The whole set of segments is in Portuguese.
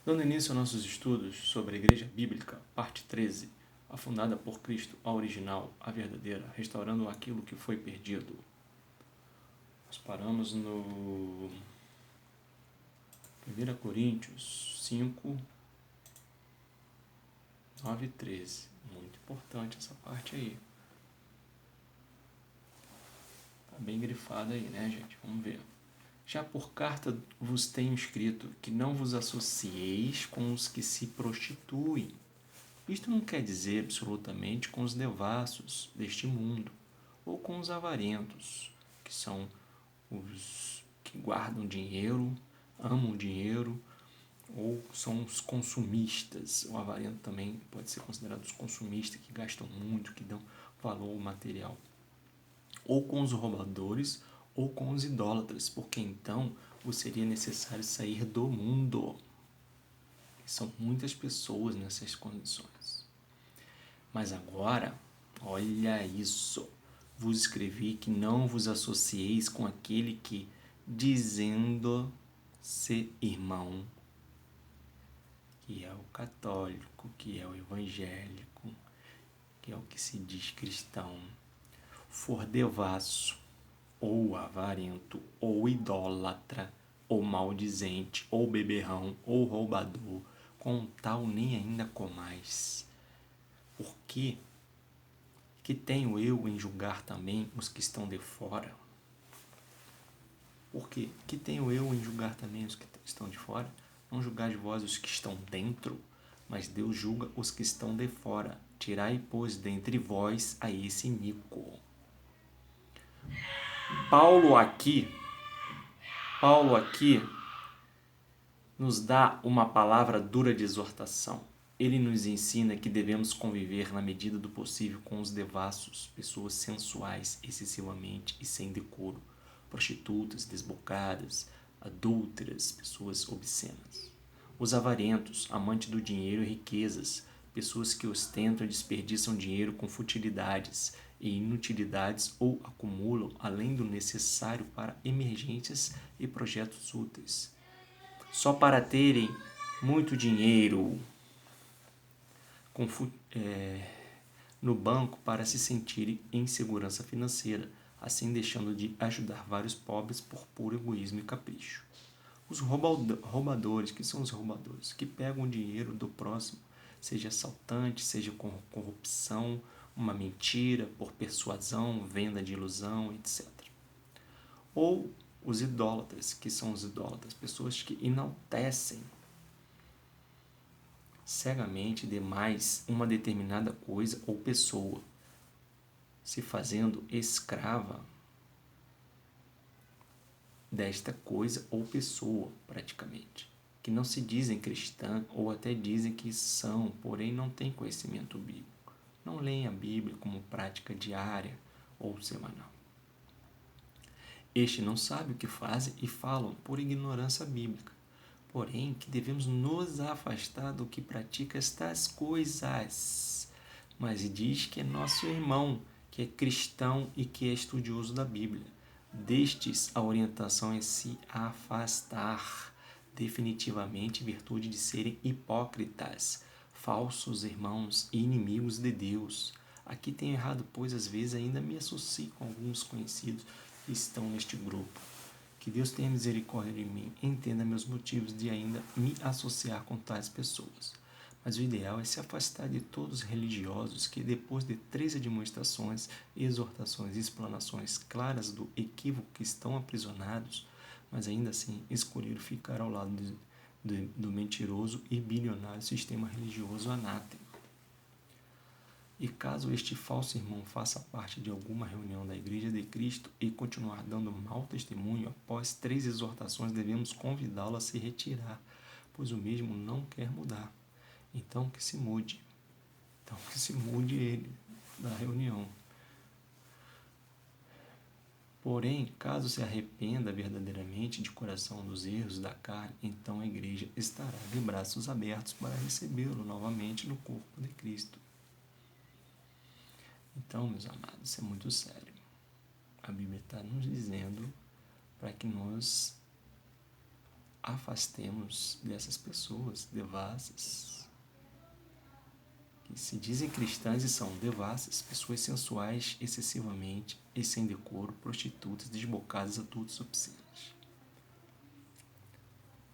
Dando início aos nossos estudos sobre a Igreja Bíblica, parte 13, a fundada por Cristo, a original, a verdadeira, restaurando aquilo que foi perdido. Nós paramos no 1 Coríntios 5, 9 e 13. Muito importante essa parte aí. Tá bem grifada aí, né, gente? Vamos ver. Já por carta vos tenho escrito que não vos associeis com os que se prostituem. Isto não quer dizer absolutamente com os devassos deste mundo, ou com os avarentos, que são os que guardam dinheiro, amam dinheiro, ou são os consumistas. O avarento também pode ser considerado os consumistas, que gastam muito, que dão valor ao material. Ou com os roubadores, ou com os idólatras, porque então vos seria necessário sair do mundo. E são muitas pessoas nessas condições. Mas agora, olha isso, vos escrevi que não vos associeis com aquele que, dizendo-se irmão, que é o católico, que é o evangélico, que é o que se diz cristão, for devasso, ou avarento, ou idólatra, ou maldizente, ou beberrão, ou roubador, com tal nem ainda comais. Porque que tenho eu em julgar também os que estão de fora? Porque que tenho eu em julgar também os que estão de fora? Não julgai vós os que estão dentro, mas Deus julga os que estão de fora. Tirai, pois, dentre vós a esse iníquo. Paulo aqui nos dá uma palavra dura de exortação. Ele nos ensina que devemos conviver na medida do possível com os devassos, pessoas sensuais excessivamente e sem decoro, prostitutas, desbocadas, adúlteras, pessoas obscenas. Os avarentos, amantes do dinheiro e riquezas, pessoas que ostentam e desperdiçam dinheiro com futilidades e inutilidades ou acumulam além do necessário para emergências e projetos úteis, só para terem muito dinheiro no banco para se sentirem em segurança financeira, assim deixando de ajudar vários pobres por puro egoísmo e capricho. Os roubadores, que são os roubadores? Que pegam o dinheiro do próximo, seja assaltante, seja com corrupção, uma mentira, por persuasão, venda de ilusão, etc. Ou os idólatras, que são os idólatras? Pessoas que enaltecem cegamente demais uma determinada coisa ou pessoa, se fazendo escrava desta coisa ou pessoa, praticamente, que não se dizem cristã ou até dizem que são, porém não têm conhecimento bíblico, não leem a Bíblia como prática diária ou semanal. Este não sabe o que fazem e falam por ignorância bíblica, porém que devemos nos afastar do que pratica estas coisas, mas diz que é nosso irmão, que é cristão e que é estudioso da Bíblia. Destes, a orientação é se afastar definitivamente em virtude de serem hipócritas, falsos irmãos e inimigos de Deus. Aqui tenho errado, pois às vezes ainda me associo com alguns conhecidos que estão neste grupo. Que Deus tenha misericórdia de mim, entenda meus motivos de ainda me associar com tais pessoas. Mas o ideal é se afastar de todos os religiosos que, depois de 3 demonstrações, exortações e explanações claras do equívoco que estão aprisionados, mas ainda assim escolheram ficar ao lado do mentiroso e bilionário sistema religioso anátema. E caso este falso irmão faça parte de alguma reunião da Igreja de Cristo e continuar dando mau testemunho, após 3 exortações devemos convidá-lo a se retirar, pois o mesmo não quer mudar. Então que se mude ele da reunião. Porém, caso se arrependa verdadeiramente de coração dos erros da carne, então a igreja estará de braços abertos para recebê-lo novamente no corpo de Cristo. Então, meus amados, isso é muito sério. A Bíblia está nos dizendo para que nós afastemos dessas pessoas devassas, que se dizem cristãs e são devassas, pessoas sensuais excessivamente e sem decoro, prostitutas, desbocadas, adultos obscenas.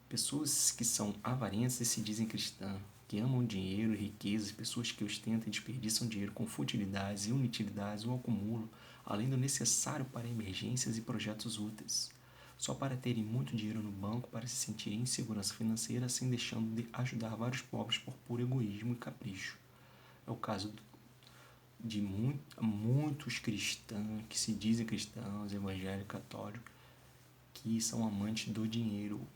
Pessoas que são avarentas e se dizem cristãs, que amam dinheiro e riquezas, pessoas que ostentam e desperdiçam dinheiro com futilidades e inutilidades ou acumulam, além do necessário para emergências e projetos úteis, só para terem muito dinheiro no banco para se sentirem em segurança financeira, assim deixando de ajudar vários pobres por puro egoísmo e capricho. É o caso de muitos cristãos, que se dizem cristãos, evangélicos, católicos, que são amantes do dinheiro.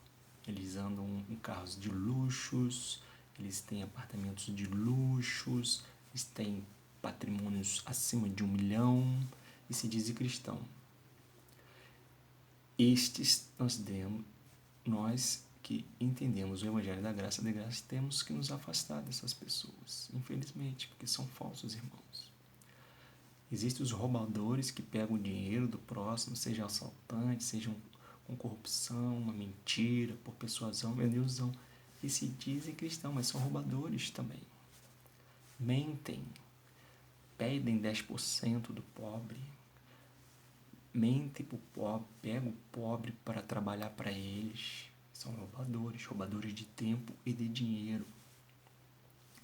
Eles andam em carros de luxos, eles têm apartamentos de luxos, eles têm patrimônios acima de 1 milhão e se dizem cristão. Estes nós que entendemos o Evangelho da Graça de Graça, temos que nos afastar dessas pessoas, infelizmente, porque são falsos irmãos. Existem os roubadores que pegam o dinheiro do próximo, seja assaltante, sejam com corrupção, uma mentira, por persuasão, ilusão, e se dizem cristãos, mas são roubadores também. Mentem, pedem 10% do pobre, mentem para o pobre, pegam o pobre para trabalhar para eles. São roubadores de tempo e de dinheiro.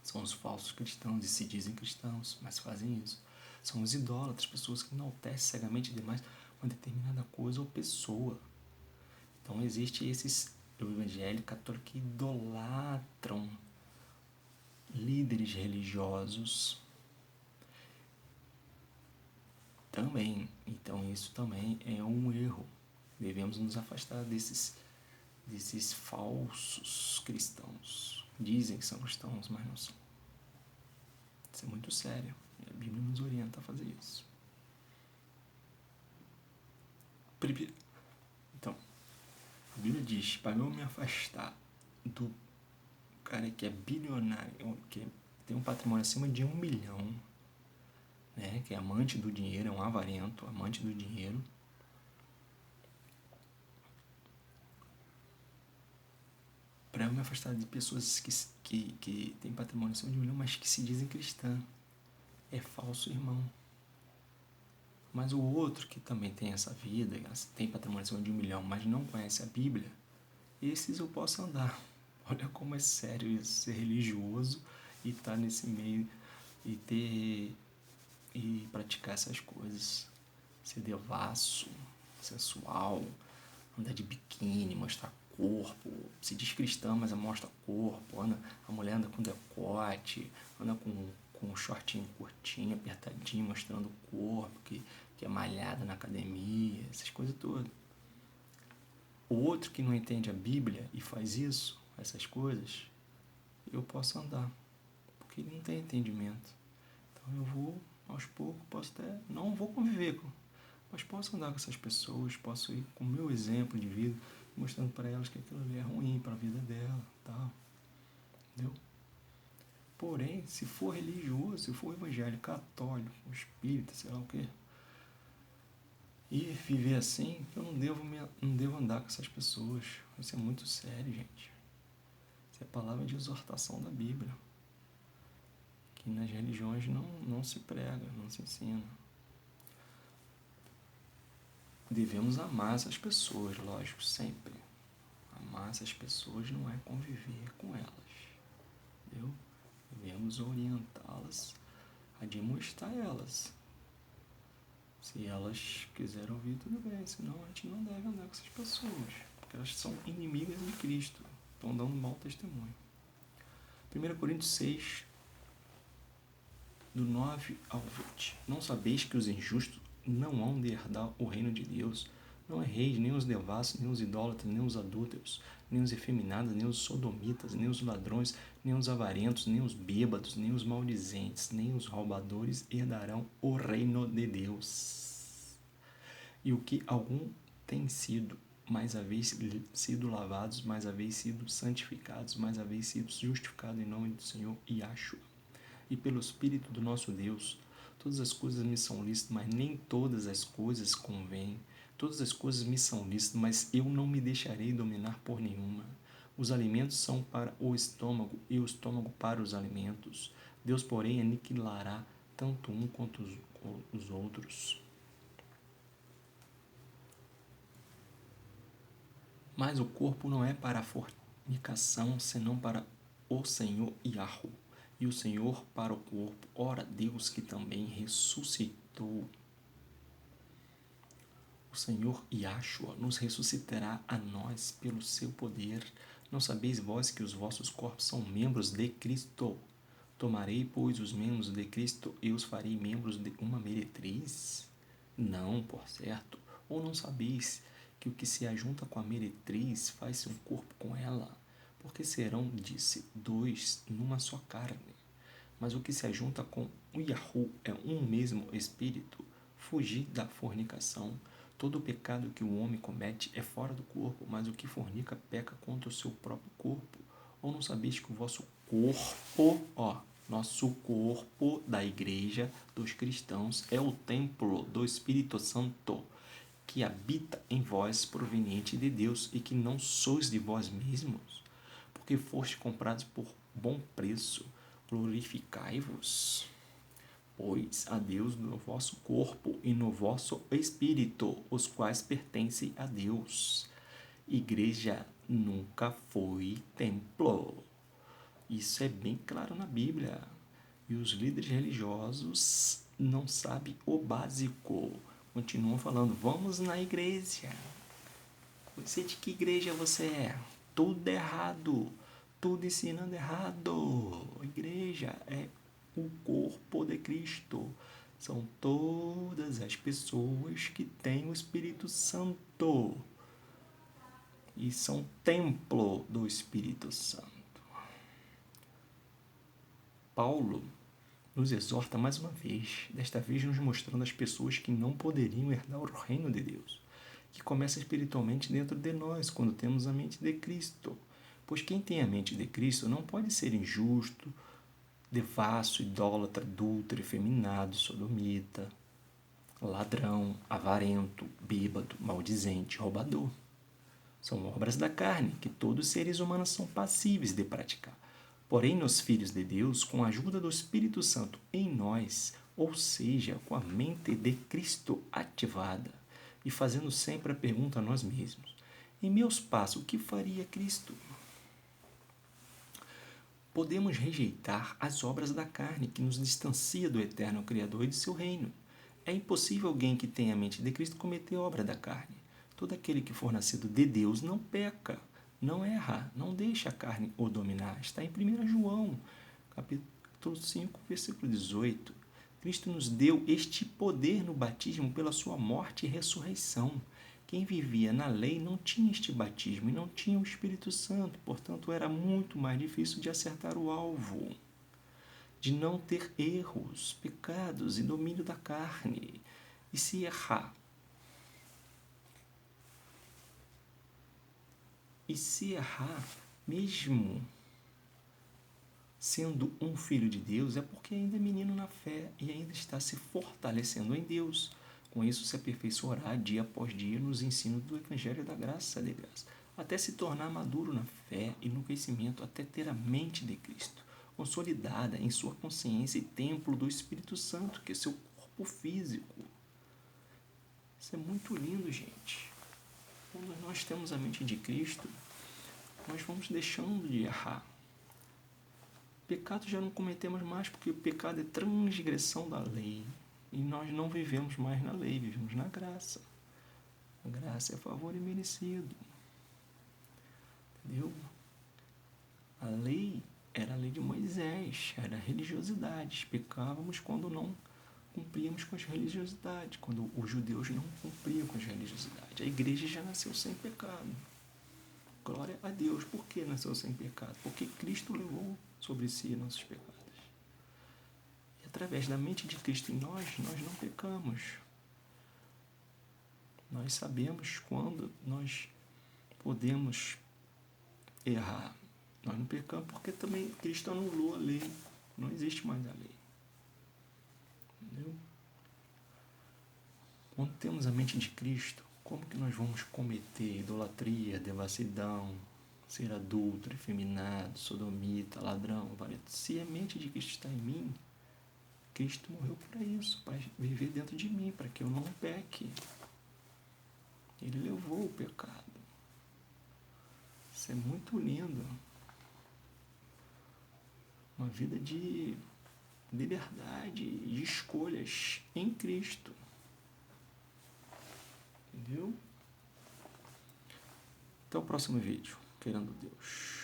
São os falsos cristãos e se dizem cristãos, mas fazem isso. São os idólatras, pessoas que enaltecem cegamente demais uma determinada coisa ou pessoa. Então, existe esses evangélicos católicos que idolatram líderes religiosos também. Então, isso também é um erro. Devemos nos afastar desses falsos cristãos. Dizem que são cristãos, mas não são. Isso é muito sério. E a Bíblia nos orienta a fazer isso. Então, a Bíblia diz, para eu me afastar do cara que é bilionário, que tem um patrimônio acima de 1 milhão, né, que é amante do dinheiro, é um avarento, amante do dinheiro, para eu me afastar de pessoas que têm patrimônio acima de 1 milhão, mas que se dizem cristãs, é falso irmão. Mas o outro que também tem essa vida, tem patrimônio acima de 1 milhão, mas não conhece a Bíblia, esses eu posso andar. Olha como é sério isso, ser religioso e estar nesse meio e praticar essas coisas. Ser devasso, sensual, andar de biquíni, mostrar corpo, se diz cristã, mas mostra corpo, a mulher anda com decote, anda com um shortinho curtinho, apertadinho, mostrando o corpo, que é malhada na academia, essas coisas todas. O outro que não entende a Bíblia e faz isso, essas coisas, eu posso andar, porque ele não tem entendimento. Então eu vou, aos poucos, não vou conviver mas posso andar com essas pessoas, posso ir com o meu exemplo de vida, mostrando para elas que aquilo ali é ruim para a vida dela, tal. Entendeu? Porém, se for religioso, se for evangélico, católico, espírita, sei lá o quê, e viver assim, eu não devo andar com essas pessoas. Isso é muito sério, gente. Isso é palavra de exortação da Bíblia, que nas religiões não se prega, não se ensina. Devemos amar essas pessoas, lógico, sempre. Amar essas pessoas não é conviver com elas, entendeu? Devemos orientá-las a demonstrar elas. Se elas quiserem ouvir, tudo bem, senão a gente não deve andar com essas pessoas, porque elas são inimigas de Cristo, estão dando mau testemunho. 1 Coríntios 6, do 9 ao 20. Não sabeis que os injustos não hão de herdar o reino de Deus? Não erreis, nem os devassos, nem os idólatras, nem os adúlteros, nem os efeminados, nem os sodomitas, nem os ladrões, nem os avarentos, nem os bêbados, nem os maldizentes, nem os roubadores herdarão o reino de Deus. E o que algum tem sido, mais haveis sido lavados, mais haveis sido santificados, mais haveis sido justificados em nome do Senhor Yahshua. E pelo Espírito do nosso Deus, todas as coisas me são lícitas, mas nem todas as coisas convêm. Todas as coisas me são lícitas, mas eu não me deixarei dominar por nenhuma. Os alimentos são para o estômago e o estômago para os alimentos. Deus, porém, aniquilará tanto um quanto os outros. Mas o corpo não é para a fornicação, senão para o Senhor Yahweh, e o Senhor para o corpo. Ora, Deus que também ressuscitou o Senhor Yahshua nos ressuscitará a nós pelo seu poder. Não sabeis vós que os vossos corpos são membros de Cristo? Tomarei, pois, os membros de Cristo e os farei membros de uma meretriz? Não, por certo. Ou não sabeis que o que se ajunta com a meretriz faz-se um corpo com ela? Porque serão, disse, dois numa só carne. Mas o que se ajunta com o Yahweh é um mesmo espírito. Fugir da fornicação. Todo o pecado que o homem comete é fora do corpo, mas o que fornica peca contra o seu próprio corpo. Ou não sabeis que o vosso corpo, nosso corpo da igreja dos cristãos é o templo do Espírito Santo, que habita em vós, proveniente de Deus, e que não sois de vós mesmos, porque fostes comprados por bom preço. Glorificai-vos, pois, a Deus no vosso corpo e no vosso espírito, os quais pertencem a Deus. Igreja nunca foi templo. Isso é bem claro na Bíblia. E os líderes religiosos não sabem o básico. Continuam falando, vamos na igreja. Você de que igreja você é? Tudo errado. Tudo ensinando errado. A igreja é o corpo de Cristo. São todas as pessoas que têm o Espírito Santo. E são templo do Espírito Santo. Paulo nos exorta mais uma vez, desta vez nos mostrando as pessoas que não poderiam herdar o reino de Deus, que começa espiritualmente dentro de nós, quando temos a mente de Cristo. Pois quem tem a mente de Cristo não pode ser injusto, devasso, idólatra, adúltero, efeminado, sodomita, ladrão, avarento, bêbado, maldizente, roubador. São obras da carne, que todos os seres humanos são passíveis de praticar. Porém, nos filhos de Deus, com a ajuda do Espírito Santo em nós, ou seja, com a mente de Cristo ativada, e fazendo sempre a pergunta a nós mesmos: em meus passos, o que faria Cristo? Podemos rejeitar as obras da carne que nos distancia do eterno Criador e de seu reino. É impossível alguém que tenha a mente de Cristo cometer obra da carne. Todo aquele que for nascido de Deus não peca, não erra, não deixa a carne o dominar. Está em 1 João, capítulo 5, versículo 18. Cristo nos deu este poder no batismo pela sua morte e ressurreição. Quem vivia na lei não tinha este batismo e não tinha o Espírito Santo, portanto era muito mais difícil de acertar o alvo, de não ter erros, pecados e domínio da carne. E se errar, mesmo sendo um filho de Deus, é porque ainda é menino na fé e ainda está se fortalecendo em Deus. Com isso, se aperfeiçoará dia após dia nos ensinos do Evangelho da Graça de Graça, até se tornar maduro na fé e no conhecimento, até ter a mente de Cristo, consolidada em sua consciência e templo do Espírito Santo, que é seu corpo físico. Isso é muito lindo, gente. Quando nós temos a mente de Cristo, nós vamos deixando de errar. Pecado já não cometemos mais, porque o pecado é transgressão da lei. E nós não vivemos mais na lei, vivemos na graça. A graça é favor imerecido. Entendeu? A lei era a lei de Moisés, era a religiosidade. Pecávamos quando não cumpríamos com as religiosidades, quando os judeus não cumpriam com as religiosidades. A igreja já nasceu sem pecado. Glória a Deus. Por que nasceu sem pecado? Porque Cristo levou sobre si nossos pecados. E através da mente de Cristo em nós não pecamos. Nós sabemos quando nós podemos errar. Nós não pecamos porque também Cristo anulou a lei. Não existe mais a lei. Entendeu? Quando temos a mente de Cristo, Como que nós vamos cometer idolatria, devassidão, ser adulto, efeminado, sodomita, ladrão, valente? Se a mente de Cristo está em mim, Cristo morreu para isso, para viver dentro de mim, para que eu não peque. Ele levou o pecado. Isso é muito lindo. Uma vida de liberdade, de escolhas em Cristo. Entendeu? Até o próximo vídeo, querendo Deus.